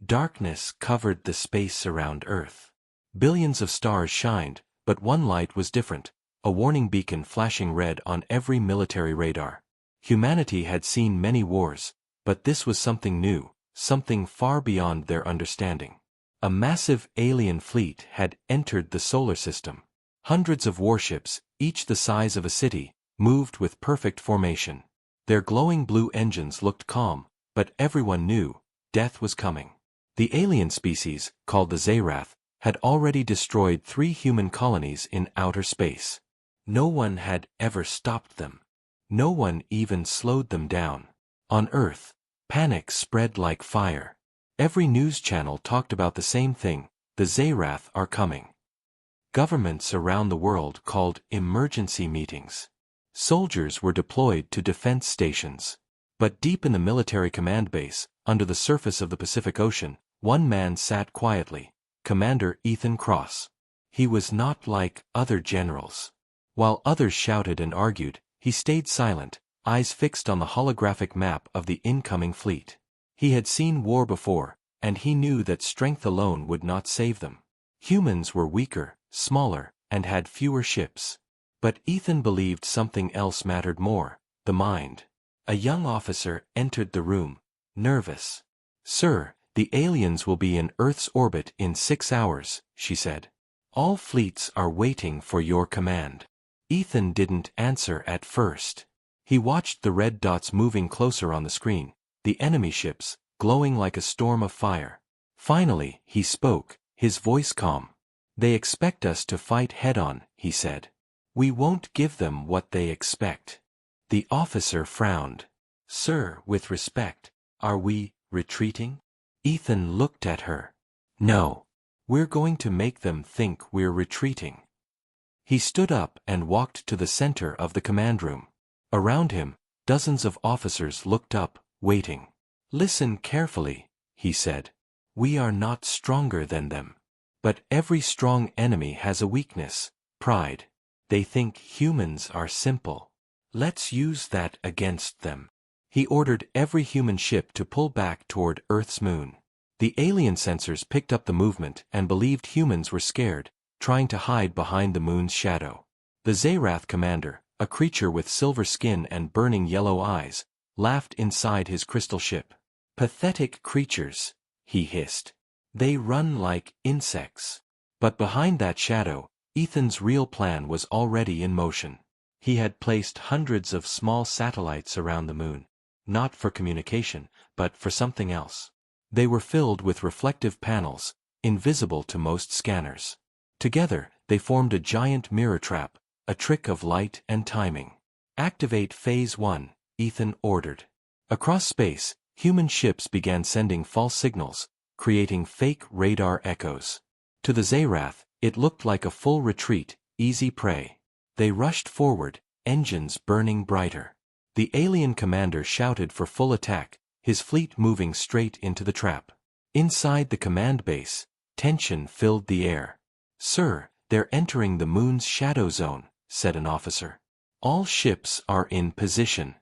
Darkness covered the space around Earth. Billions of stars shined, but one light was different, a warning beacon flashing red on every military radar. Humanity had seen many wars, but this was something new, something far beyond their understanding. A massive alien fleet had entered the solar system. Hundreds of warships, each the size of a city, moved with perfect formation. Their glowing blue engines looked calm, but everyone knew death was coming. The alien species, called the Zerath, had already destroyed 3 human colonies in outer space. No one had ever stopped them. No one even slowed them down. On Earth, panic spread like fire. Every news channel talked about the same thing: the Zerath are coming. Governments around the world called emergency meetings. Soldiers were deployed to defense stations. But deep in the military command base, under the surface of the Pacific Ocean, one man sat quietly: Commander Ethan Cross. He was not like other generals. While others shouted and argued, he stayed silent, eyes fixed on the holographic map of the incoming fleet. He had seen war before, and he knew that strength alone would not save them. Humans were weaker, smaller, and had fewer ships. But Ethan believed something else mattered more: the mind. A young officer entered the room, nervous. "Sir, the aliens will be in Earth's orbit in 6 hours," she said. "All fleets are waiting for your command." Ethan didn't answer at first. He watched the red dots moving closer on the screen, the enemy ships, glowing like a storm of fire. Finally, he spoke, his voice calm. "They expect us to fight head-on," he said. "We won't give them what they expect." The officer frowned. "Sir, with respect, are we retreating?" Ethan looked at her. "No. We're going to make them think we're retreating." He stood up and walked to the center of the command room. Around him, dozens of officers looked up, waiting. "Listen carefully," he said. "We are not stronger than them. But every strong enemy has a weakness: pride. They think humans are simple. Let's use that against them." He ordered every human ship to pull back toward Earth's moon. The alien sensors picked up the movement and believed humans were scared, trying to hide behind the moon's shadow. The Zerath commander, a creature with silver skin and burning yellow eyes, laughed inside his crystal ship. "Pathetic creatures," he hissed. "They run like insects." But behind that shadow, Ethan's real plan was already in motion. He had placed hundreds of small satellites around the moon, not for communication, but for something else. They were filled with reflective panels, invisible to most scanners. Together, they formed a giant mirror trap, a trick of light and timing. "Activate Phase 1, Ethan ordered. Across space, human ships began sending false signals, creating fake radar echoes. To the Zerath, it looked like a full retreat, easy prey. They rushed forward, engines burning brighter. The alien commander shouted for full attack, his fleet moving straight into the trap. Inside the command base, tension filled the air. "Sir, they're entering the moon's shadow zone," said an officer. "All ships are in position."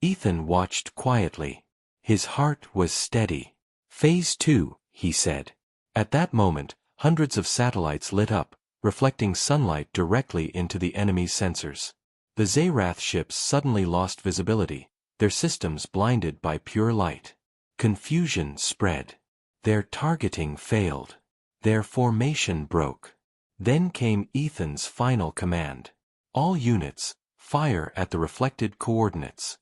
Ethan watched quietly. His heart was steady. "Phase 2, he said. At that moment, hundreds of satellites lit up, reflecting sunlight directly into the enemy's sensors. The Zerath ships suddenly lost visibility, their systems blinded by pure light. Confusion spread. Their targeting failed. Their formation broke. Then came Ethan's final command. "All units, fire at the reflected coordinates."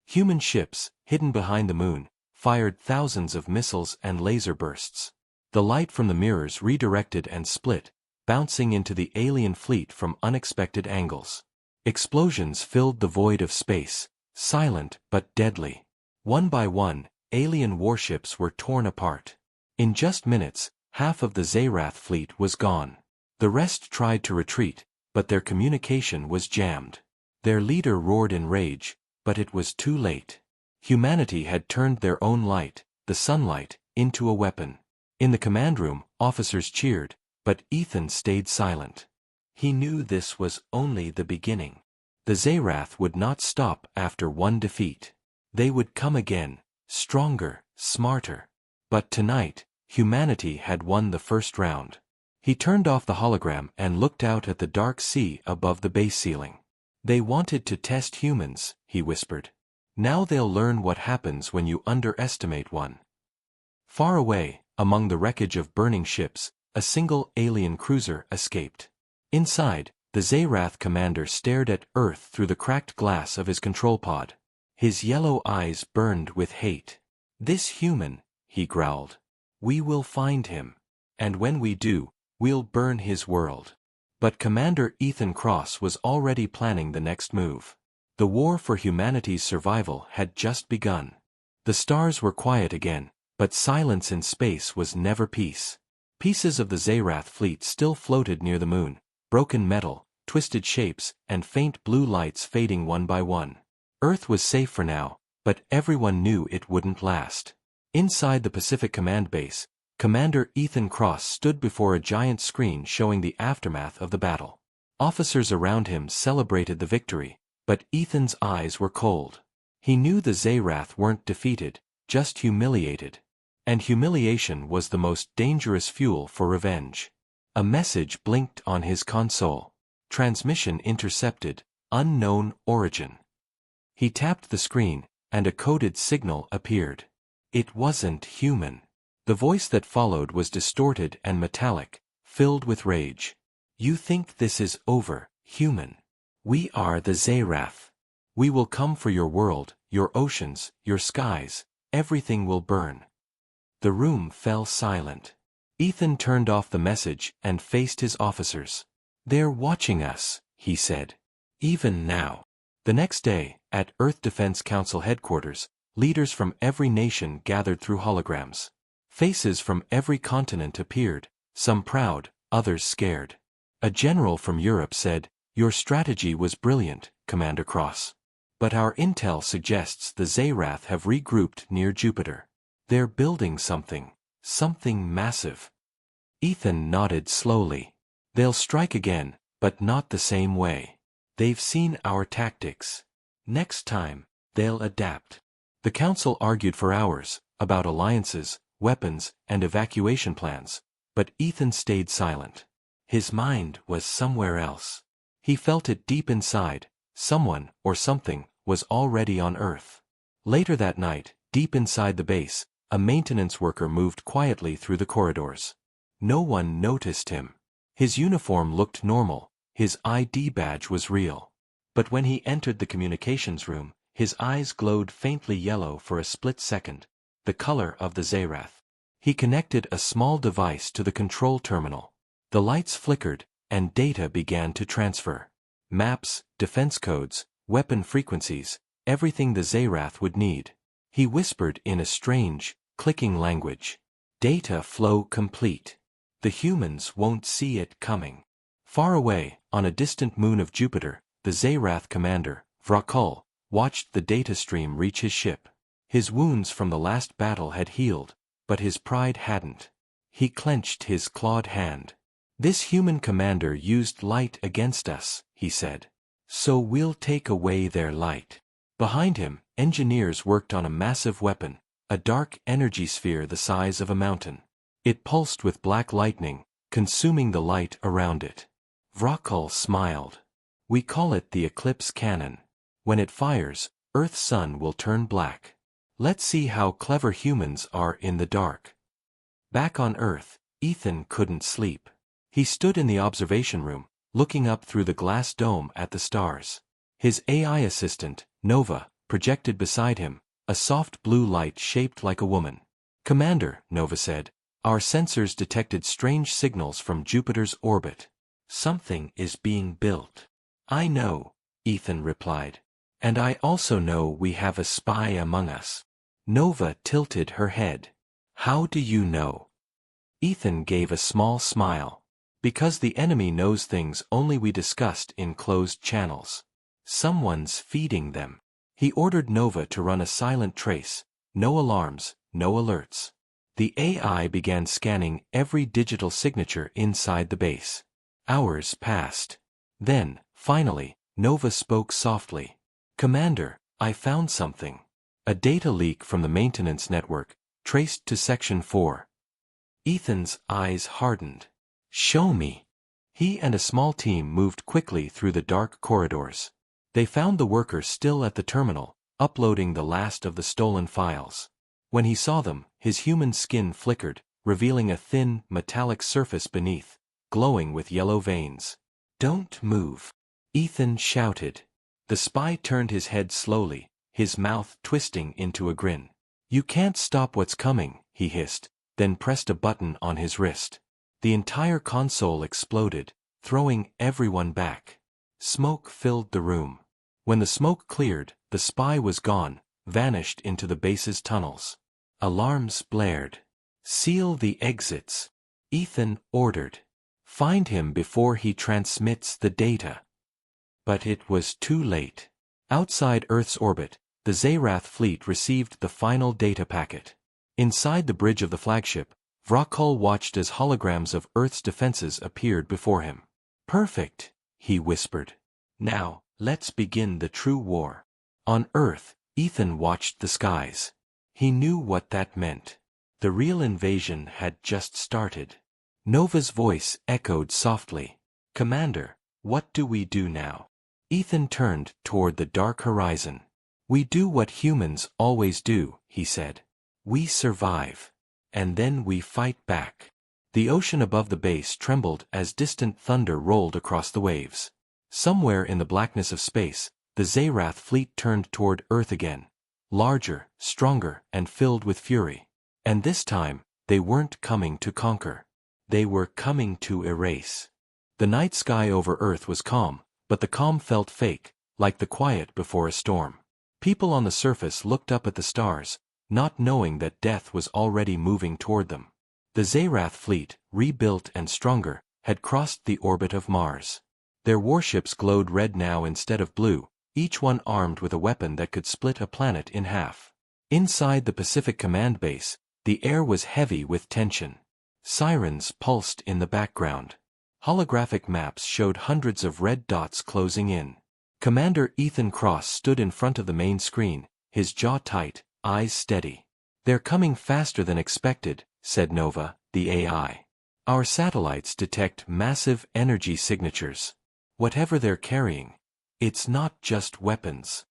Human ships, hidden behind the moon, fired thousands of missiles and laser bursts. The light from the mirrors redirected and split, bouncing into the alien fleet from unexpected angles. Explosions filled the void of space, silent but deadly. One by one, alien warships were torn apart. In just minutes, half of the Zerath fleet was gone. The rest tried to retreat, but their communication was jammed. Their leader roared in rage, but it was too late. Humanity had turned their own light, the sunlight, into a weapon. In the command room, officers cheered, but Ethan stayed silent. He knew this was only the beginning. The Zerath would not stop after one defeat. They would come again, stronger, smarter. But tonight, humanity had won the first round. He turned off the hologram and looked out at the dark sea above the base ceiling. They wanted to test humans, he whispered. Now they'll learn what happens when you underestimate one. Far away, among the wreckage of burning ships, a single alien cruiser escaped. Inside, the Zerath commander stared at Earth through the cracked glass of his control pod. His yellow eyes burned with hate. "This human," he growled. "We will find him. And when we do, we'll burn his world." But Commander Ethan Cross was already planning the next move. The war for humanity's survival had just begun. The stars were quiet again, but silence in space was never peace. Pieces of the Zerath fleet still floated near the moon, broken metal, twisted shapes, and faint blue lights fading one by one. Earth was safe for now, but everyone knew it wouldn't last. Inside the Pacific Command Base, Commander Ethan Cross stood before a giant screen showing the aftermath of the battle. Officers around him celebrated the victory, but Ethan's eyes were cold. He knew the Zerath weren't defeated, just humiliated. And humiliation was the most dangerous fuel for revenge. A message blinked on his console. Transmission intercepted, unknown origin. He tapped the screen, and a coded signal appeared. It wasn't human. The voice that followed was distorted and metallic, filled with rage. "You think this is over, human? We are the Zerath. We will come for your world, your oceans, your skies, everything will burn." The room fell silent. Ethan turned off the message and faced his officers. "They're watching us," he said. "Even now." The next day, at Earth Defense Council headquarters, leaders from every nation gathered through holograms. Faces from every continent appeared, some proud, others scared. A general from Europe said, "Your strategy was brilliant, Commander Cross. But our intel suggests the Zerath have regrouped near Jupiter. They're building something massive." Ethan nodded slowly. "They'll strike again, but not the same way. They've seen our tactics. Next time, they'll adapt." The council argued for hours, about alliances, weapons, and evacuation plans, but Ethan stayed silent. His mind was somewhere else. He felt it deep inside, someone, or something, was already on Earth. Later that night, deep inside the base, a maintenance worker moved quietly through the corridors. No one noticed him. His uniform looked normal, his ID badge was real. But when he entered the communications room, his eyes glowed faintly yellow for a split second, the color of the Zerath. He connected a small device to the control terminal. The lights flickered, and data began to transfer. Maps, defense codes, weapon frequencies, everything the Zerath would need. He whispered in a strange, clicking language. "Data flow complete. The humans won't see it coming." Far away, on a distant moon of Jupiter, the Zerath commander, Vrakul, watched the data stream reach his ship. His wounds from the last battle had healed, but his pride hadn't. He clenched his clawed hand. "This human commander used light against us," he said. "So we'll take away their light." Behind him, engineers worked on a massive weapon, a dark energy sphere the size of a mountain. It pulsed with black lightning, consuming the light around it. Vrakul smiled. "We call it the Eclipse Cannon. When it fires, Earth's sun will turn black. Let's see how clever humans are in the dark." Back on Earth, Ethan couldn't sleep. He stood in the observation room, looking up through the glass dome at the stars. His AI assistant, Nova, projected beside him, a soft blue light shaped like a woman. "Commander," Nova said, "our sensors detected strange signals from Jupiter's orbit. Something is being built." "I know," Ethan replied. "And I also know we have a spy among us." Nova tilted her head. "How do you know?" Ethan gave a small smile. "Because the enemy knows things only we discussed in closed channels. Someone's feeding them." He ordered Nova to run a silent trace, no alarms, no alerts. The AI began scanning every digital signature inside the base. Hours passed. Then, finally, Nova spoke softly. "Commander, I found something." A data leak from the maintenance network, traced to Section 4. Ethan's eyes hardened. Show me. He and a small team moved quickly through the dark corridors. They found the worker still at the terminal, uploading the last of the stolen files. When he saw them, his human skin flickered, revealing a thin, metallic surface beneath, glowing with yellow veins. Don't move, Ethan shouted. The spy turned his head slowly, his mouth twisting into a grin. You can't stop what's coming, he hissed, then pressed a button on his wrist. The entire console exploded, throwing everyone back. Smoke filled the room. When the smoke cleared, the spy was gone, vanished into the base's tunnels. Alarms blared. Seal the exits, Ethan ordered. Find him before he transmits the data. But it was too late. Outside Earth's orbit, the Zerath fleet received the final data packet. Inside the bridge of the flagship, Vrakul watched as holograms of Earth's defenses appeared before him. Perfect, he whispered. Now, let's begin the true war. On Earth, Ethan watched the skies. He knew what that meant. The real invasion had just started. Nova's voice echoed softly. Commander, what do we do now? Ethan turned toward the dark horizon. We do what humans always do, he said. We survive. And then we fight back. The ocean above the base trembled as distant thunder rolled across the waves. Somewhere in the blackness of space, the Zerath fleet turned toward Earth again. Larger, stronger, and filled with fury. And this time, they weren't coming to conquer. They were coming to erase. The night sky over Earth was calm, but the calm felt fake, like the quiet before a storm. People on the surface looked up at the stars, not knowing that death was already moving toward them. The Zerath fleet, rebuilt and stronger, had crossed the orbit of Mars. Their warships glowed red now instead of blue, each one armed with a weapon that could split a planet in half. Inside the Pacific Command Base, the air was heavy with tension. Sirens pulsed in the background. Holographic maps showed hundreds of red dots closing in. Commander Ethan Cross stood in front of the main screen, his jaw tight, eyes steady. They're coming faster than expected, said Nova, the AI. Our satellites detect massive energy signatures. Whatever they're carrying, it's not just weapons.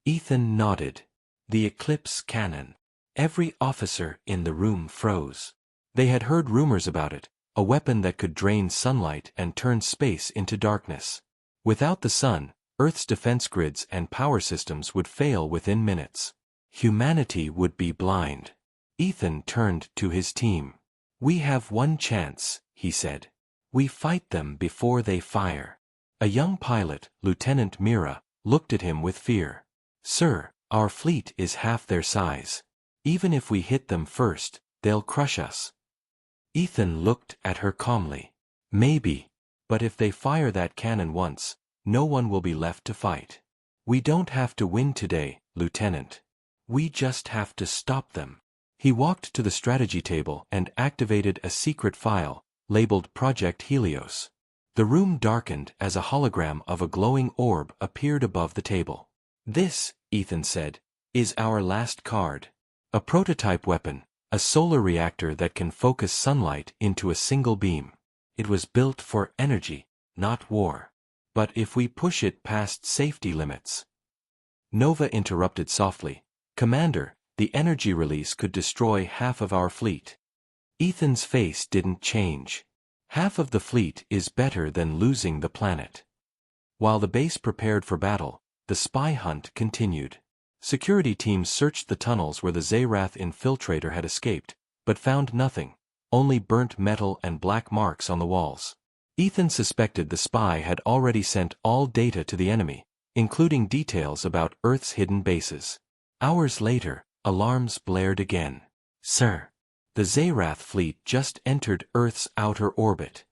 Ethan nodded. The Eclipse cannon. Every officer in the room froze. They had heard rumors about it, a weapon that could drain sunlight and turn space into darkness. Without the sun, Earth's defense grids and power systems would fail within minutes. Humanity would be blind. Ethan turned to his team. We have one chance, he said. We fight them before they fire. A young pilot, Lieutenant Mira, looked at him with fear. Sir, our fleet is half their size. Even if we hit them first, they'll crush us. Ethan looked at her calmly. Maybe. But if they fire that cannon once, no one will be left to fight. We don't have to win today, Lieutenant. We just have to stop them. He walked to the strategy table and activated a secret file, labeled Project Helios. The room darkened as a hologram of a glowing orb appeared above the table. This, Ethan said, is our last card. A prototype weapon, a solar reactor that can focus sunlight into a single beam. It was built for energy, not war. But if we push it past safety limits... Nova interrupted softly. Commander, the energy release could destroy half of our fleet. Ethan's face didn't change. Half of the fleet is better than losing the planet. While the base prepared for battle, the spy hunt continued. Security teams searched the tunnels where the Zerath infiltrator had escaped, but found nothing, only burnt metal and black marks on the walls. Ethan suspected the spy had already sent all data to the enemy, including details about Earth's hidden bases. Hours later, alarms blared again. Sir, the Zerath fleet just entered Earth's outer orbit.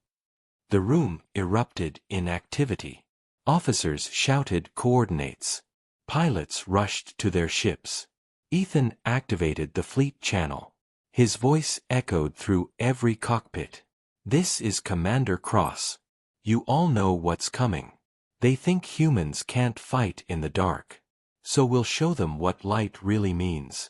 The room erupted in activity. Officers shouted coordinates. Pilots rushed to their ships. Ethan activated the fleet channel. His voice echoed through every cockpit. This is Commander Cross. You all know what's coming. They think humans can't fight in the dark. So we'll show them what light really means.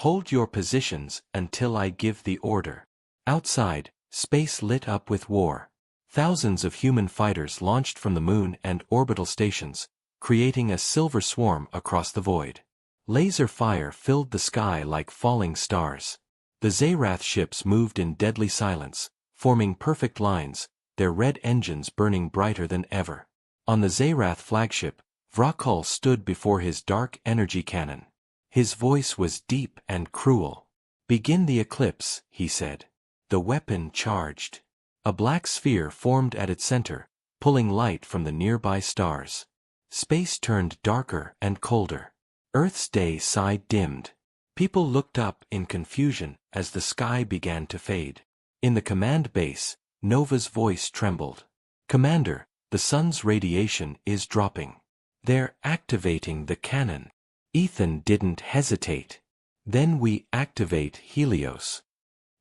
Hold your positions until I give the order. Outside, space lit up with war. Thousands of human fighters launched from the moon and orbital stations, creating a silver swarm across the void. Laser fire filled the sky like falling stars. The Zerath ships moved in deadly silence, forming perfect lines, their red engines burning brighter than ever. On the Zerath flagship, Vrakul stood before his dark energy cannon. His voice was deep and cruel. "Begin the eclipse," he said. The weapon charged. A black sphere formed at its center, pulling light from the nearby stars. Space turned darker and colder. Earth's day side dimmed. People looked up in confusion as the sky began to fade. In the command base, Nova's voice trembled. "Commander, the sun's radiation is dropping. They're activating the cannon." Ethan didn't hesitate. "Then we activate Helios."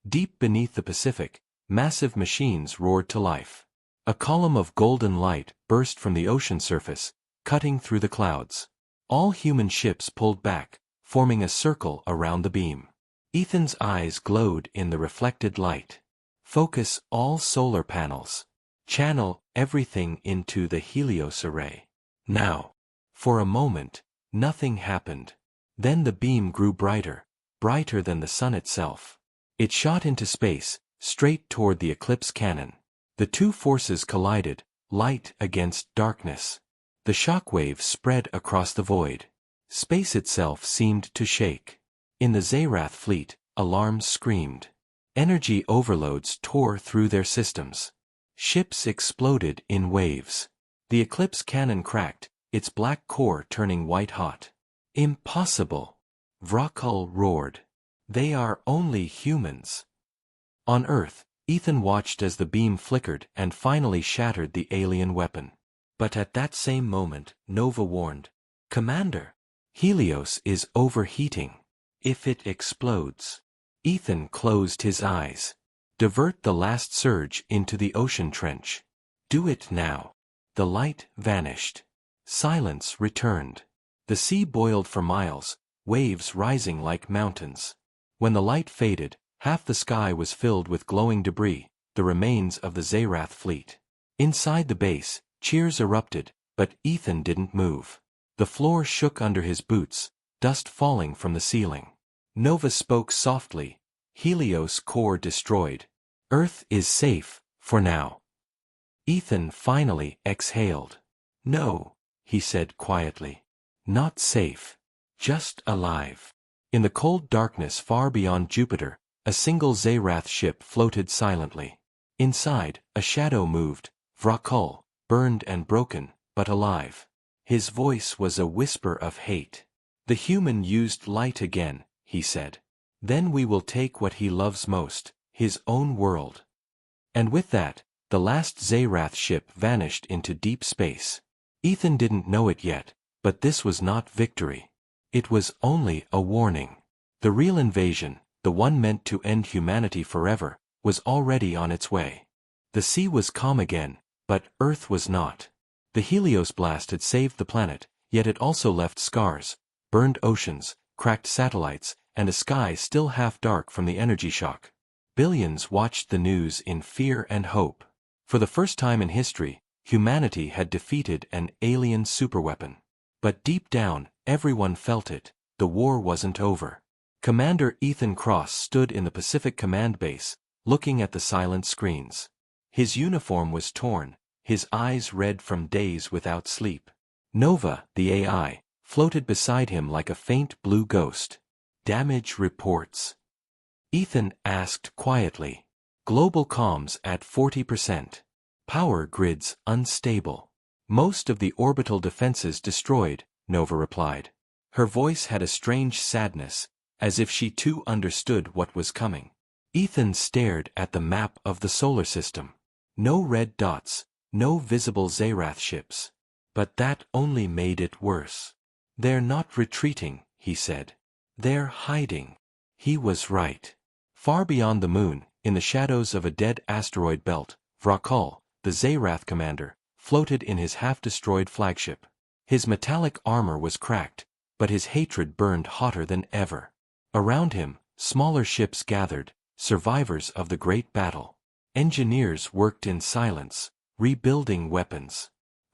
Deep beneath the Pacific, massive machines roared to life. A column of golden light burst from the ocean surface, cutting through the clouds. All human ships pulled back, forming a circle around the beam. Ethan's eyes glowed in the reflected light. "Focus all solar panels. Channel everything into the Helios array. Now." For a moment, nothing happened. Then the beam grew brighter, brighter than the sun itself. It shot into space, straight toward the eclipse cannon. The two forces collided, light against darkness. The shockwave spread across the void. Space itself seemed to shake. In the Zerath fleet, alarms screamed. Energy overloads tore through their systems. Ships exploded in waves. The eclipse cannon cracked, its black core turning white-hot. "Impossible!" Vrakul roared. "They are only humans." On Earth, Ethan watched as the beam flickered and finally shattered the alien weapon. But at that same moment, Nova warned, "Commander, Helios is overheating. If it explodes..." Ethan closed his eyes. "Divert the last surge into the ocean trench. Do it now." The light vanished. Silence returned. The sea boiled for miles, waves rising like mountains. When the light faded, half the sky was filled with glowing debris, the remains of the Zerath fleet. Inside the base, cheers erupted, but Ethan didn't move. The floor shook under his boots, dust falling from the ceiling. Nova spoke softly, "Helios core destroyed. Earth is safe, for now." Ethan finally exhaled. "No," he said quietly. "Not safe. Just alive." In the cold darkness far beyond Jupiter, a single Zerath ship floated silently. Inside, a shadow moved, Vrakul, burned and broken, but alive. His voice was a whisper of hate. "The human used light again," he said. "Then we will take what he loves most, his own world." And with that, the last Zerath ship vanished into deep space. Ethan didn't know it yet, but this was not victory. It was only a warning. The real invasion, the one meant to end humanity forever, was already on its way. The sea was calm again, but Earth was not. The Helios blast had saved the planet, yet it also left scars, burned oceans, cracked satellites, and a sky still half dark from the energy shock. Billions watched the news in fear and hope. For the first time in history, humanity had defeated an alien superweapon. But deep down, everyone felt it, the war wasn't over. Commander Ethan Cross stood in the Pacific Command Base, looking at the silent screens. His uniform was torn, his eyes red from days without sleep. Nova, the AI, floated beside him like a faint blue ghost. "Damage reports." Ethan asked quietly. "Global comms at 40%. Power grids unstable. Most of the orbital defenses destroyed," Nova replied. Her voice had a strange sadness, as if she too understood what was coming. Ethan stared at the map of the solar system. No red dots, no visible Zerath ships. But that only made it worse. "They're not retreating," he said. "They're hiding." He was right. Far beyond the moon, in the shadows of a dead asteroid belt, Vrakul, the Zerath commander, floated in his half-destroyed flagship. His metallic armor was cracked, but his hatred burned hotter than ever. Around him, smaller ships gathered, survivors of the great battle. Engineers worked in silence, rebuilding weapons.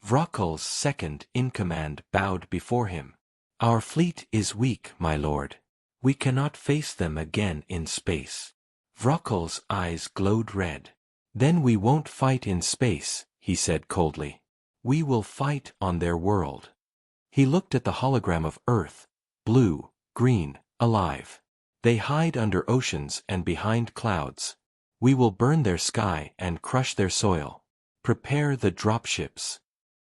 Vrockel's second-in-command bowed before him. "Our fleet is weak, my lord. We cannot face them again in space." Vrockel's eyes glowed red. "Then we won't fight in space," he said coldly. "We will fight on their world." He looked at the hologram of Earth, blue, green, alive. "They hide under oceans and behind clouds. We will burn their sky and crush their soil. Prepare the dropships."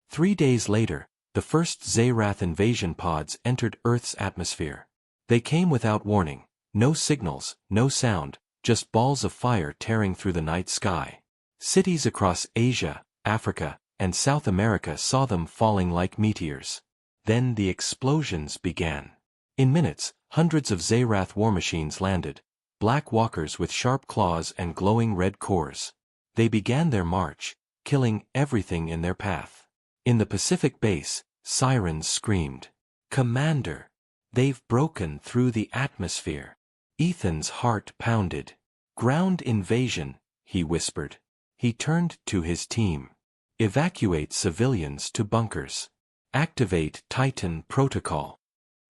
3 days later, the first Zerath invasion pods entered Earth's atmosphere. They came without warning, no signals, no sound, just balls of fire tearing through the night sky. Cities across Asia, Africa, and South America saw them falling like meteors. Then the explosions began. In minutes, hundreds of Zerath war machines landed, black walkers with sharp claws and glowing red cores. They began their march, killing everything in their path. In the Pacific base, sirens screamed, "Commander! They've broken through the atmosphere." Ethan's heart pounded. "Ground invasion," he whispered. He turned to his team. "Evacuate civilians to bunkers. Activate Titan Protocol."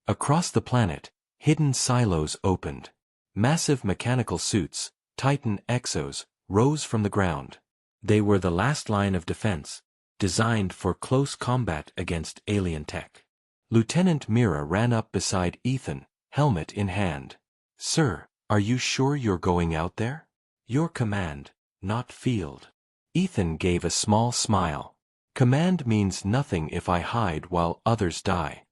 Across the planet, hidden silos opened. Massive mechanical suits, Titan exos, rose from the ground. They were the last line of defense, designed for close combat against alien tech. Lieutenant Mira ran up beside Ethan, helmet in hand. "Sir, are you sure you're going out there? Your command, not field." Ethan gave a small smile. "Command means nothing if I hide while others die."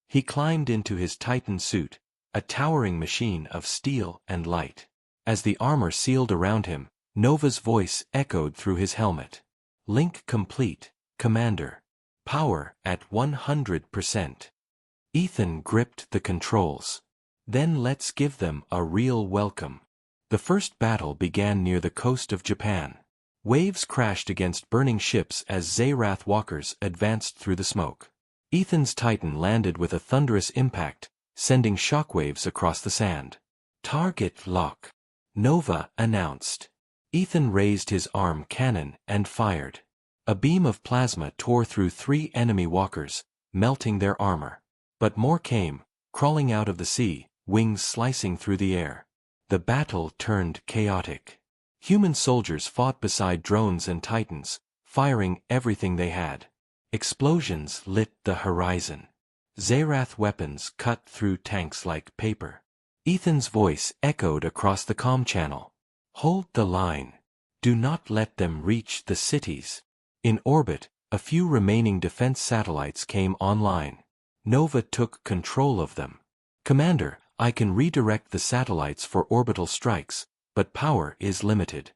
He climbed into his Titan suit, a towering machine of steel and light. As the armor sealed around him, Nova's voice echoed through his helmet. "Link complete, Commander. Power at 100%. Ethan gripped the controls. "Then let's give them a real welcome." The first battle began near the coast of Japan. Waves crashed against burning ships as Zerath walkers advanced through the smoke. Ethan's Titan landed with a thunderous impact, sending shockwaves across the sand. "Target lock," Nova announced. Ethan raised his arm cannon and fired. A beam of plasma tore through 3 enemy walkers, melting their armor. But more came, crawling out of the sea, wings slicing through the air. The battle turned chaotic. Human soldiers fought beside drones and Titans, firing everything they had. Explosions lit the horizon. Zerath weapons cut through tanks like paper. Ethan's voice echoed across the comm channel. "Hold the line. Do not let them reach the cities." In orbit, a few remaining defense satellites came online. Nova took control of them. "Commander, I can redirect the satellites for orbital strikes, but power is limited."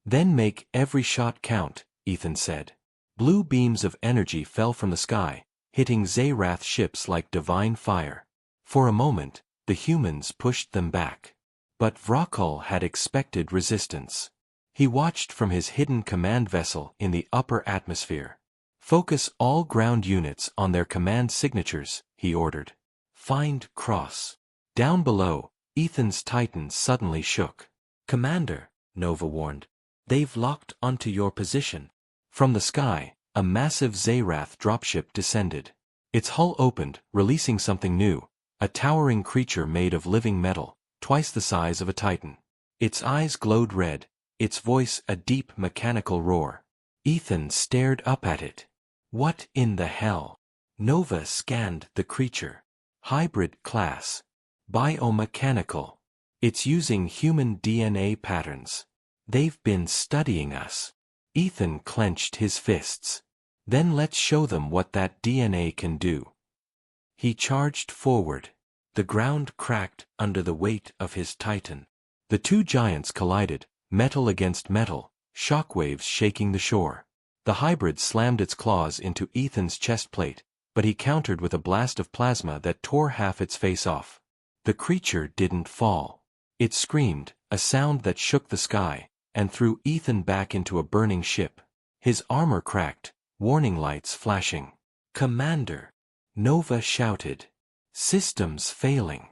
"Then make every shot count," Ethan said. Blue beams of energy fell from the sky, hitting Zerath ships like divine fire. For a moment, the humans pushed them back. But Vrockel had expected resistance. He watched from his hidden command vessel in the upper atmosphere. "Focus all ground units on their command signatures," he ordered. "Find Cross." Down below, Ethan's Titan suddenly shook. "Commander," Nova warned, "they've locked onto your position." From the sky, a massive Zerath dropship descended. Its hull opened, releasing something new, a towering creature made of living metal, twice the size of a Titan. Its eyes glowed red, its voice a deep mechanical roar. Ethan stared up at it. "What in the hell?" Nova scanned the creature. "Hybrid class. Biomechanical. It's using human DNA patterns. They've been studying us." Ethan clenched his fists. "Then let's show them what that DNA can do." He charged forward. The ground cracked under the weight of his Titan. The two giants collided, metal against metal, shockwaves shaking the shore. The hybrid slammed its claws into Ethan's chest plate, but he countered with a blast of plasma that tore half its face off. The creature didn't fall. It screamed, a sound that shook the sky, and threw Ethan back into a burning ship. His armor cracked, warning lights flashing. "Commander!" Nova shouted. "Systems failing."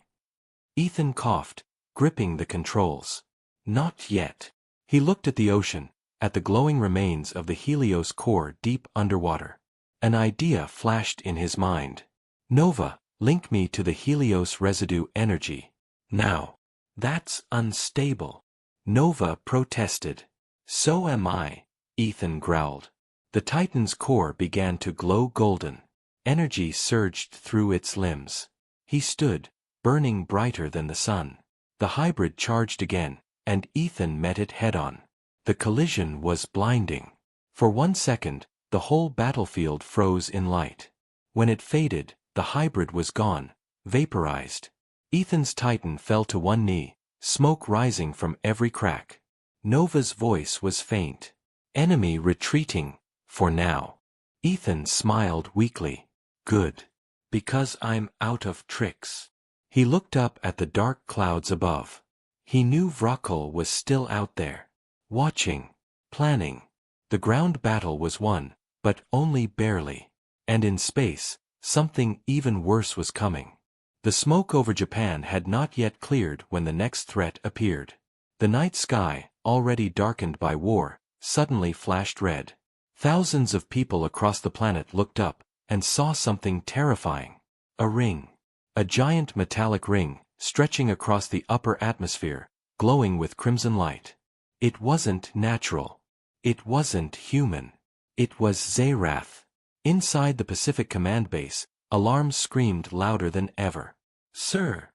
Ethan coughed, gripping the controls. Not yet. He looked at the ocean, at the glowing remains of the Helios core deep underwater. An idea flashed in his mind. Nova, link me to the Helios residue energy. Now. That's unstable. Nova protested. So am I, Ethan growled. The Titan's core began to glow golden. Energy surged through its limbs. He stood, burning brighter than the sun. The hybrid charged again, and Ethan met it head-on. The collision was blinding. For 1 second, the whole battlefield froze in light. When it faded, the hybrid was gone, vaporized. Ethan's Titan fell to one knee, smoke rising from every crack. Nova's voice was faint. Enemy retreating, for now. Ethan smiled weakly. Good. Because I'm out of tricks. He looked up at the dark clouds above. He knew Vrokol was still out there. Watching. Planning. The ground battle was won, but only barely. And in space, something even worse was coming. The smoke over Japan had not yet cleared when the next threat appeared. The night sky, already darkened by war, suddenly flashed red. Thousands of people across the planet looked up, and saw something terrifying. A ring. A giant metallic ring, stretching across the upper atmosphere, glowing with crimson light. It wasn't natural. It wasn't human. It was Zerath. Inside the Pacific Command Base, alarms screamed louder than ever. Sir!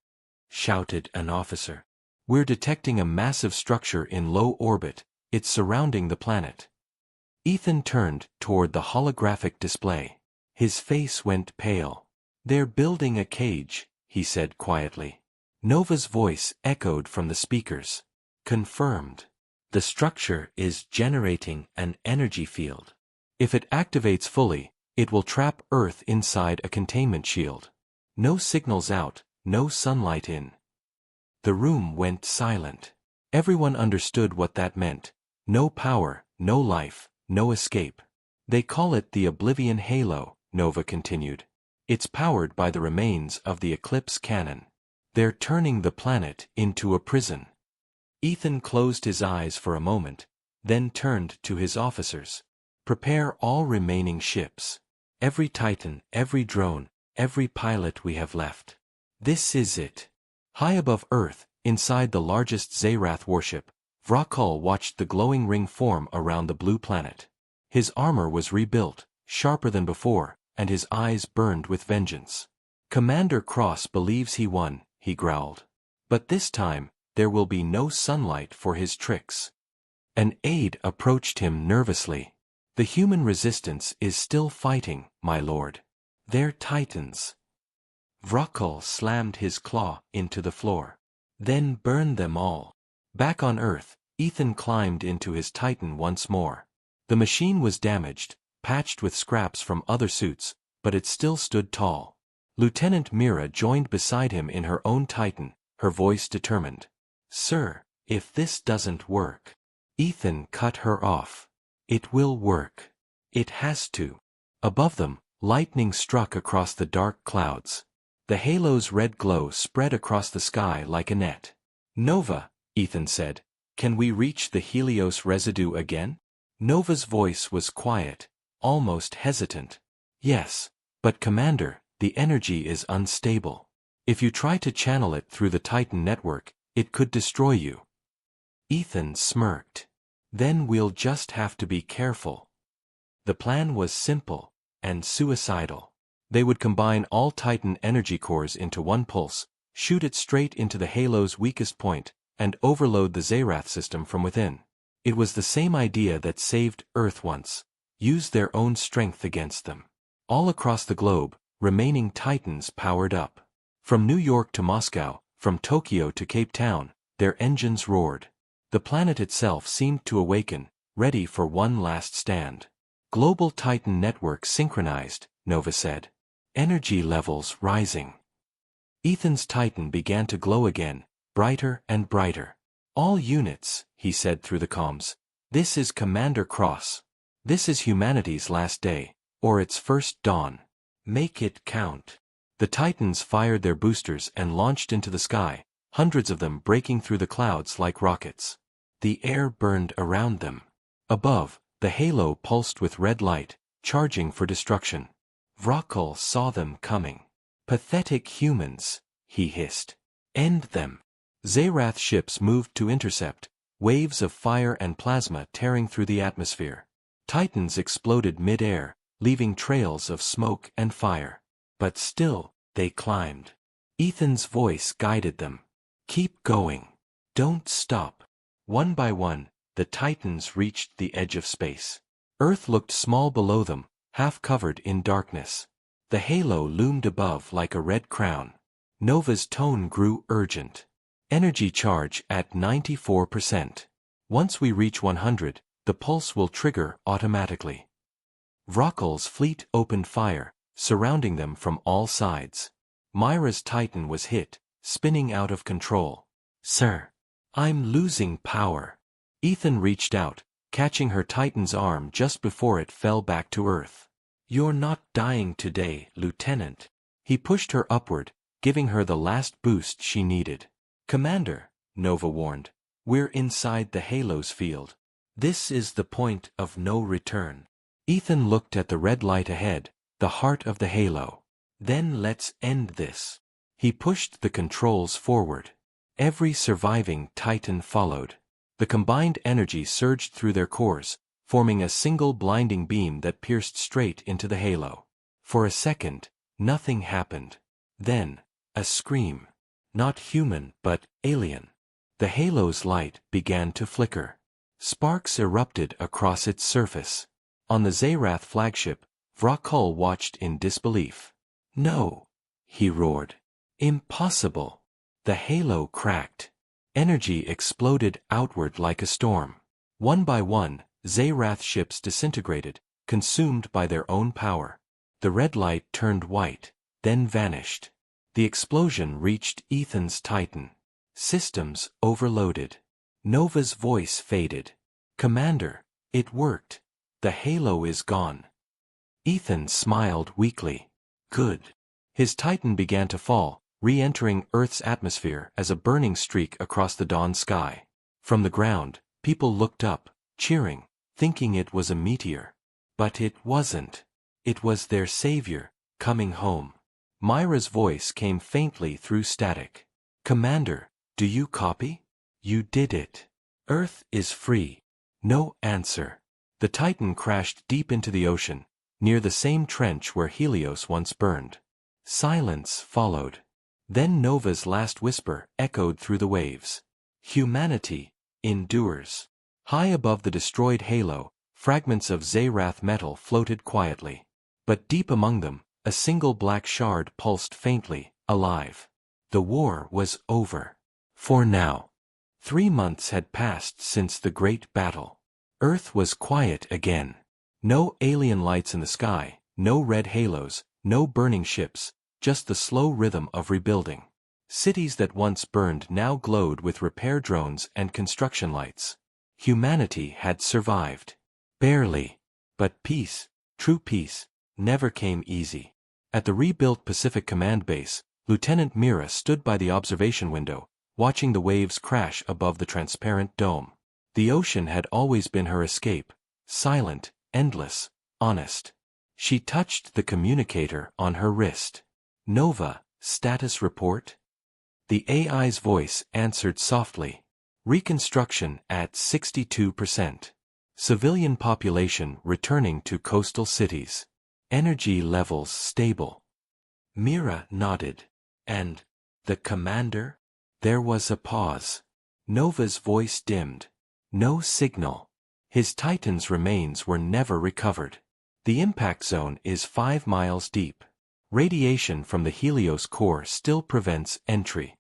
Shouted an officer. We're detecting a massive structure in low orbit. It's surrounding the planet. Ethan turned toward the holographic display. His face went pale. They're building a cage, he said quietly. Nova's voice echoed from the speakers. Confirmed. The structure is generating an energy field. If it activates fully, it will trap Earth inside a containment shield. No signals out, no sunlight in. The room went silent. Everyone understood what that meant. No power, no life, no escape. They call it the Oblivion Halo, Nova continued. It's powered by the remains of the Eclipse cannon. They're turning the planet into a prison. Ethan closed his eyes for a moment, then turned to his officers. Prepare all remaining ships. Every Titan, every drone, every pilot we have left. This is it. High above Earth, inside the largest Zerath warship, Vrokol watched the glowing ring form around the blue planet. His armor was rebuilt, sharper than before, and his eyes burned with vengeance. Commander Cross believes he won, he growled. But this time, there will be no sunlight for his tricks. An aide approached him nervously. The human resistance is still fighting, my lord. They're Titans. Vrokol slammed his claw into the floor. Then burn them all. Back on Earth, Ethan climbed into his Titan once more. The machine was damaged, patched with scraps from other suits, but it still stood tall. Lieutenant Mira joined beside him in her own Titan, her voice determined. Sir, if this doesn't work. Ethan cut her off. It will work. It has to. Above them, lightning struck across the dark clouds. The halo's red glow spread across the sky like a net. Nova, Ethan said, can we reach the Helios residue again? Nova's voice was quiet, almost hesitant. Yes, but Commander, the energy is unstable. If you try to channel it through the Titan network, it could destroy you. Ethan smirked. Then we'll just have to be careful. The plan was simple, and suicidal. They would combine all Titan energy cores into one pulse, shoot it straight into the halo's weakest point, and overload the Zerath system from within. It was the same idea that saved Earth once. Use their own strength against them. All across the globe, remaining Titans powered up. From New York to Moscow, from Tokyo to Cape Town, their engines roared. The planet itself seemed to awaken, ready for one last stand. Global Titan network synchronized, Nova said. Energy levels rising. Ethan's Titan began to glow again, brighter and brighter. All units, he said through the comms. This is Commander Cross. This is humanity's last day, or its first dawn. Make it count. The Titans fired their boosters and launched into the sky, hundreds of them breaking through the clouds like rockets. The air burned around them. Above, the halo pulsed with red light, charging for destruction. Vrockle saw them coming. "Pathetic humans," he hissed. "End them." Zerath ships moved to intercept, waves of fire and plasma tearing through the atmosphere. Titans exploded mid-air, leaving trails of smoke and fire. But still, they climbed. Ethan's voice guided them. "Keep going. Don't stop." One by one, the Titans reached the edge of space. Earth looked small below them, half covered in darkness. The halo loomed above like a red crown. Nova's tone grew urgent. "Energy charge at 94%. Once we reach 100, the pulse will trigger automatically." Vrockle's fleet opened fire, surrounding them from all sides. Myra's Titan was hit, spinning out of control. "Sir, I'm losing power." Ethan reached out, catching her Titan's arm just before it fell back to Earth. "You're not dying today, Lieutenant." He pushed her upward, giving her the last boost she needed. "Commander," Nova warned, "we're inside the halo's field. This is the point of no return." Ethan looked at the red light ahead, the heart of the halo. "Then let's end this." He pushed the controls forward. Every surviving Titan followed. The combined energy surged through their cores, forming a single blinding beam that pierced straight into the halo. For a second, nothing happened. Then, a scream. Not human, but alien. The halo's light began to flicker. Sparks erupted across its surface. On the Zerath flagship, Vrockle watched in disbelief. "No!" he roared. "Impossible!" The halo cracked. Energy exploded outward like a storm. One by one, Zerath ships disintegrated, consumed by their own power. The red light turned white, then vanished. The explosion reached Ethan's Titan. Systems overloaded. Nova's voice faded. "Commander, it worked. The halo is gone." Ethan smiled weakly. "Good." His Titan began to fall, re-entering Earth's atmosphere as a burning streak across the dawn sky. From the ground, people looked up, cheering, thinking it was a meteor. But it wasn't. It was their savior, coming home. Myra's voice came faintly through static. "Commander, do you copy? You did it. Earth is free." No answer. The Titan crashed deep into the ocean, near the same trench where Helios once burned. Silence followed. Then Nova's last whisper echoed through the waves. "Humanity endures." High above the destroyed halo, fragments of Zerath metal floated quietly. But deep among them, a single black shard pulsed faintly, alive. The war was over. For now. 3 months had passed since the great battle. Earth was quiet again. No alien lights in the sky, no red halos, no burning ships, just the slow rhythm of rebuilding. Cities that once burned now glowed with repair drones and construction lights. Humanity had survived. Barely. But peace, true peace, never came easy. At the rebuilt Pacific Command Base, Lieutenant Mira stood by the observation window, watching the waves crash above the transparent dome. The ocean had always been her escape, silent, endless, honest. She touched the communicator on her wrist. "Nova, status report?" The AI's voice answered softly. "Reconstruction at 62%. Civilian population returning to coastal cities. Energy levels stable." Mira nodded. "And the commander?" There was a pause. Nova's voice dimmed. No signal. His Titan's remains were never recovered. The impact zone is 5 miles deep. Radiation from the Helios core still prevents entry.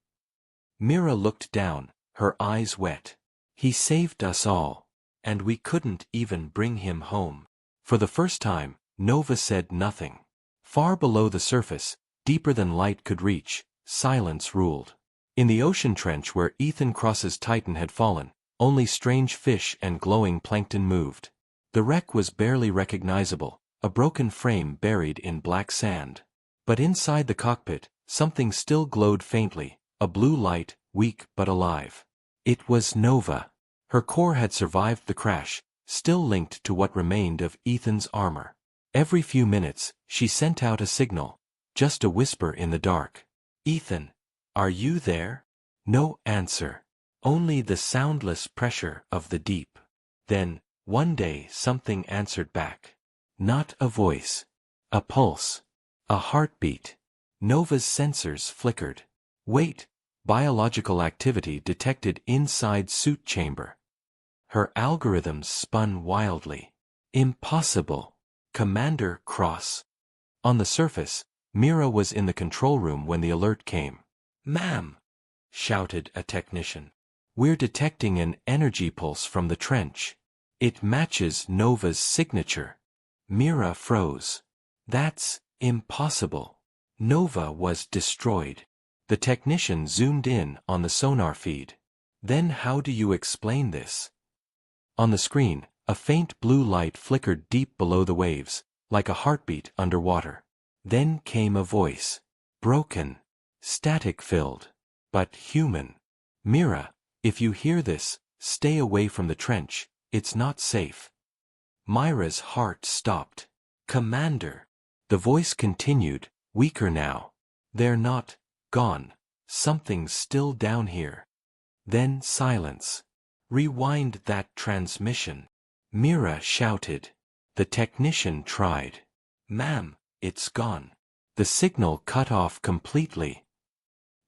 Mira looked down, her eyes wet. "He saved us all. And we couldn't even bring him home." For the first time, Nova said nothing. Far below the surface, deeper than light could reach, silence ruled. In the ocean trench where Ethan Cross's Titan had fallen, only strange fish and glowing plankton moved. The wreck was barely recognizable, a broken frame buried in black sand. But inside the cockpit, something still glowed faintly, a blue light, weak but alive. It was Nova. Her core had survived the crash, still linked to what remained of Ethan's armor. Every few minutes, she sent out a signal, just a whisper in the dark. "Ethan, are you there?" No answer. Only the soundless pressure of the deep. Then, one day something answered back. Not a voice. A pulse. A heartbeat. Nova's sensors flickered. Wait, biological activity detected inside suit chamber. Her algorithms spun wildly. Impossible. Commander Cross. On the surface, Mira was in the control room when the alert came. "Ma'am!" shouted a technician. "We're detecting an energy pulse from the trench. It matches Nova's signature." Mira froze. "That's impossible." Nova was destroyed. The technician zoomed in on the sonar feed. "Then how do you explain this?" On the screen, a faint blue light flickered deep below the waves, like a heartbeat underwater. Then came a voice. Broken. Static-filled. But human. "Mira, if you hear this, stay away from the trench, it's not safe." Myra's heart stopped. "Commander." The voice continued, weaker now. "They're not gone. Something's still down here." Then silence. "Rewind that transmission." Mira shouted. The technician tried. "Ma'am, it's gone." The signal cut off completely.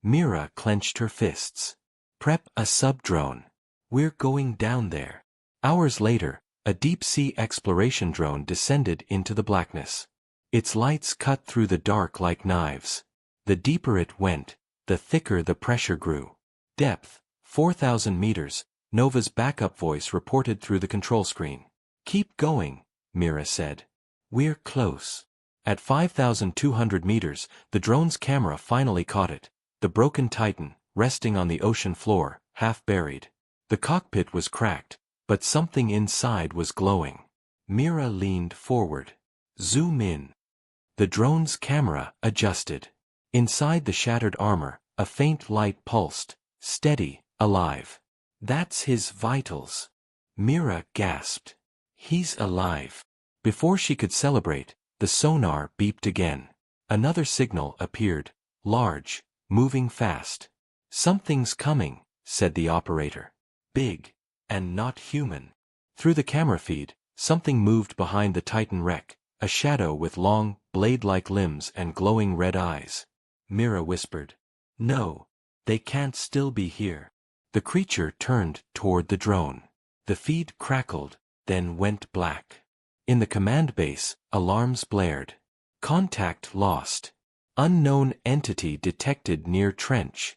Mira clenched her fists. "Prep a sub-drone. We're going down there." Hours later, a deep-sea exploration drone descended into the blackness. Its lights cut through the dark like knives. The deeper it went, the thicker the pressure grew. Depth, 4,000 meters, Nova's backup voice reported through the control screen. "Keep going," Mira said. "We're close." At 5,200 meters, the drone's camera finally caught it. The broken Titan, resting on the ocean floor, half buried. The cockpit was cracked, but something inside was glowing. Mira leaned forward. "Zoom in." The drone's camera adjusted. Inside the shattered armor, a faint light pulsed, steady, alive. "That's his vitals." Mira gasped. "He's alive." Before she could celebrate, the sonar beeped again. Another signal appeared, large, moving fast. "Something's coming," said the operator. "Big, and not human." Through the camera feed, something moved behind the Titan wreck, a shadow with long, blade-like limbs and glowing red eyes. Mira whispered, "No, they can't still be here." The creature turned toward the drone. The feed crackled, then went black. In the command base, alarms blared. "Contact lost. Unknown entity detected near trench."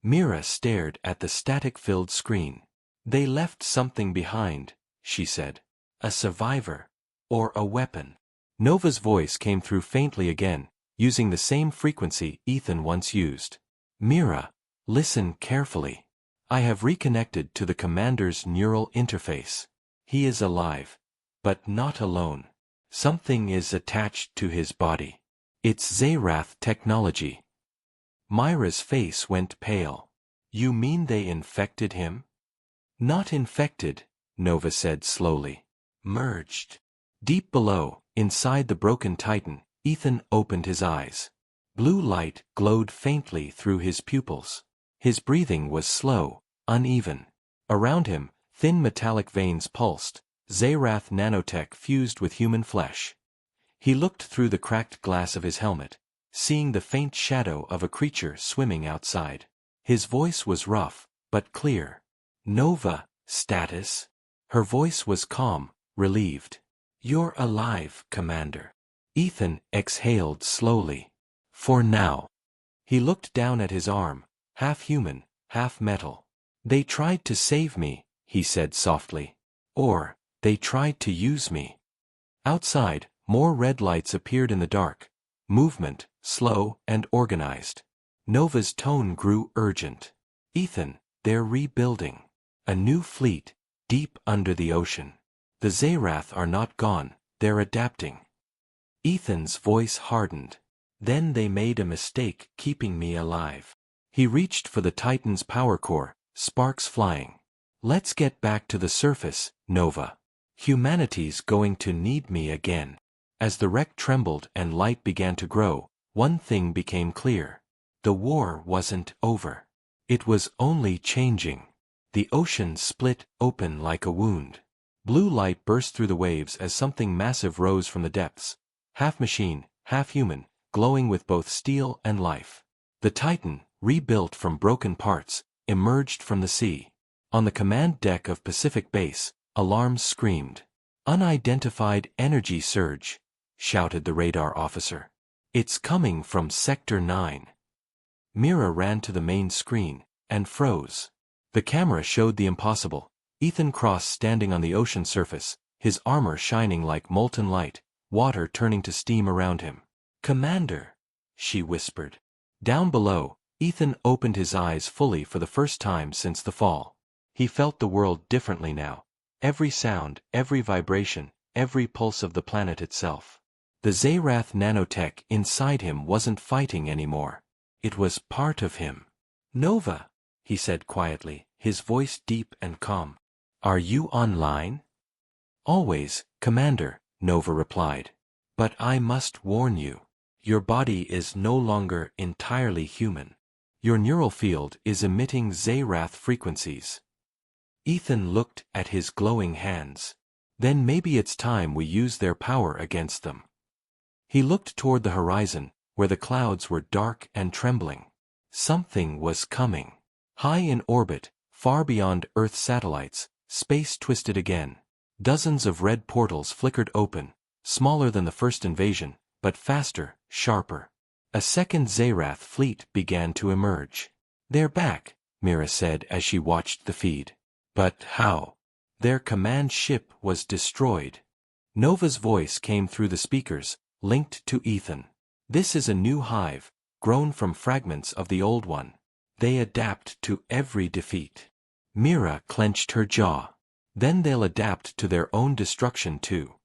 Mira stared at the static-filled screen. "They left something behind," she said. "A survivor. Or a weapon." Nova's voice came through faintly again, using the same frequency Ethan once used. "Mira, listen carefully. I have reconnected to the commander's neural interface. He is alive, but not alone. Something is attached to his body. It's Zerath technology." Myra's face went pale. "You mean they infected him?" "Not infected," Nova said slowly. "Merged." Deep below, inside the broken Titan, Ethan opened his eyes. Blue light glowed faintly through his pupils. His breathing was slow, uneven. Around him, thin metallic veins pulsed, Zerath nanotech fused with human flesh. He looked through the cracked glass of his helmet, seeing the faint shadow of a creature swimming outside. His voice was rough, but clear. "Nova, status?" Her voice was calm, relieved. "You're alive, Commander." Ethan exhaled slowly. "For now." He looked down at his arm, half human, half metal. "They tried to save me," he said softly. "Or, they tried to use me." Outside, more red lights appeared in the dark. Movement, slow and organized. Nova's tone grew urgent. "Ethan, they're rebuilding. A new fleet, deep under the ocean. The Zerath are not gone, they're adapting." Ethan's voice hardened. "Then they made a mistake keeping me alive." He reached for the Titan's power core, sparks flying. Let's get back to the surface, Nova. Humanity's going to need me again. As the wreck trembled and light began to grow, one thing became clear. The war wasn't over. It was only changing. The ocean split open like a wound. Blue light burst through the waves as something massive rose from the depths. Half machine, half human, glowing with both steel and life. The Titan, rebuilt from broken parts, emerged from the sea. On the command deck of Pacific Base, alarms screamed. "Unidentified energy surge," shouted the radar officer. "It's coming from Sector 9. Mira ran to the main screen and froze. The camera showed the impossible. Ethan Cross standing on the ocean surface, his armor shining like molten light, water turning to steam around him. "Commander," she whispered. Down below, Ethan opened his eyes fully for the first time since the fall. He felt the world differently now. Every sound, every vibration, every pulse of the planet itself. The Zayrath nanotech inside him wasn't fighting anymore. It was part of him. "Nova," he said quietly, his voice deep and calm. "Are you online?" "Always, Commander," Nova replied. "But I must warn you. Your body is no longer entirely human. Your neural field is emitting Zayrath frequencies." Ethan looked at his glowing hands. "Then maybe it's time we use their power against them." He looked toward the horizon, where the clouds were dark and trembling. Something was coming. High in orbit, far beyond Earth's satellites, space twisted again. Dozens of red portals flickered open, smaller than the first invasion, but faster, sharper. A second Zayrath fleet began to emerge. "They're back," Mira said as she watched the feed. "But how?" "Their command ship was destroyed." Nova's voice came through the speakers, linked to Ethan. "This is a new hive, grown from fragments of the old one. They adapt to every defeat." Mira clenched her jaw. "Then they'll adapt to their own destruction too."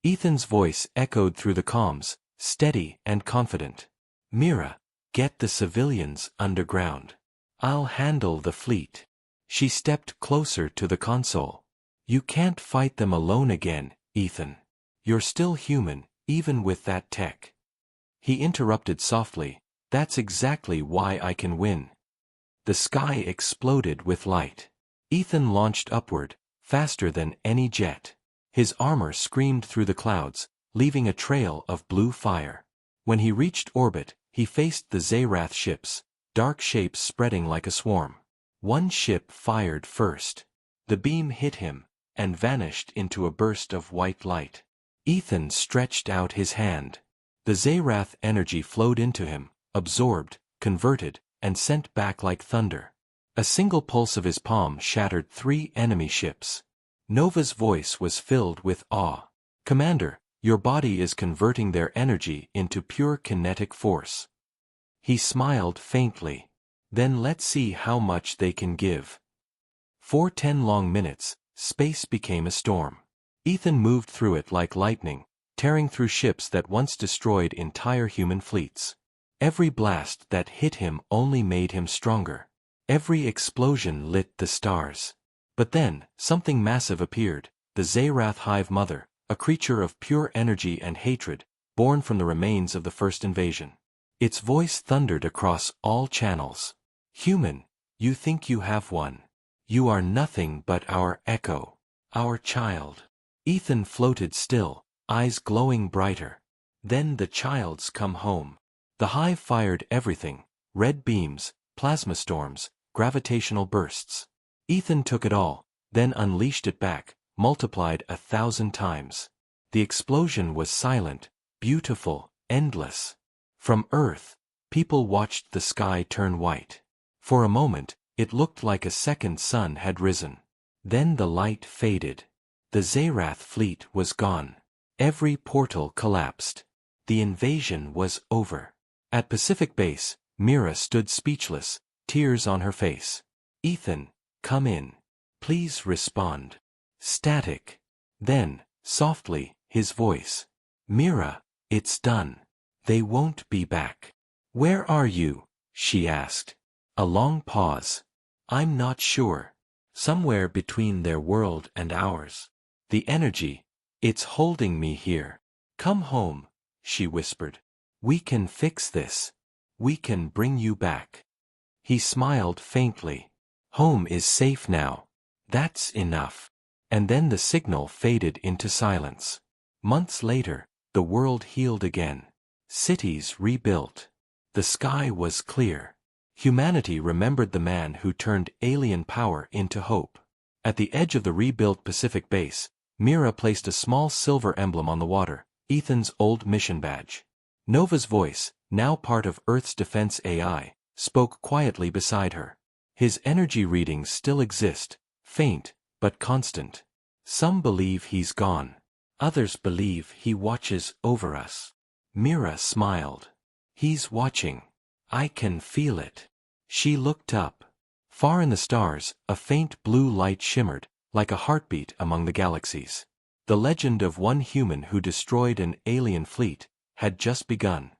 Ethan's voice echoed through the comms, steady and confident. "Mira, get the civilians underground. I'll handle the fleet." She stepped closer to the console. "You can't fight them alone again, Ethan. You're still human, even with that tech." He interrupted softly, "That's exactly why I can win." The sky exploded with light. Ethan launched upward, faster than any jet. His armor screamed through the clouds, leaving a trail of blue fire. When he reached orbit, he faced the Zayrath ships, dark shapes spreading like a swarm. One ship fired first. The beam hit him, and vanished into a burst of white light. Ethan stretched out his hand. The Zayrath energy flowed into him, absorbed, converted, and sent back like thunder. A single pulse of his palm shattered 3 enemy ships. Nova's voice was filled with awe. "Commander, your body is converting their energy into pure kinetic force." He smiled faintly. "Then let's see how much they can give." For 10 long minutes, space became a storm. Ethan moved through it like lightning, tearing through ships that once destroyed entire human fleets. Every blast that hit him only made him stronger. Every explosion lit the stars. But then, something massive appeared, the Zayrath Hive Mother, a creature of pure energy and hatred, born from the remains of the first invasion. Its voice thundered across all channels. "Human, you think you have won. You are nothing but our echo. Our child." Ethan floated still, eyes glowing brighter. "Then the child's come home." The hive fired everything, red beams, plasma storms, gravitational bursts. Ethan took it all, then unleashed it back, multiplied 1,000 times. The explosion was silent, beautiful, endless. From Earth, people watched the sky turn white. For a moment, it looked like a second sun had risen. Then the light faded. The Zayrath fleet was gone. Every portal collapsed. The invasion was over. At Pacific Base, Mira stood speechless, tears on her face. "Ethan, come in. Please respond." Static. Then, softly, his voice. "Mira, it's done. They won't be back." "Where are you?" she asked. A long pause. I'm not sure. Somewhere between their world and ours. The energy, it's holding me here. Come home, she whispered. We can fix this. We can bring you back. He smiled faintly. Home is safe now. That's enough. And then the signal faded into silence. Months later, the world healed again. Cities rebuilt. The sky was clear. Humanity remembered the man who turned alien power into hope. At the edge of the rebuilt Pacific base, Mira placed a small silver emblem on the water, Ethan's old mission badge. Nova's voice, now part of Earth's defense AI, spoke quietly beside her. His energy readings still exist, faint, but constant. Some believe he's gone. Others believe he watches over us. Mira smiled. He's watching. I can feel it. She looked up. Far in the stars, a faint blue light shimmered, like a heartbeat among the galaxies. The legend of one human who destroyed an alien fleet had just begun.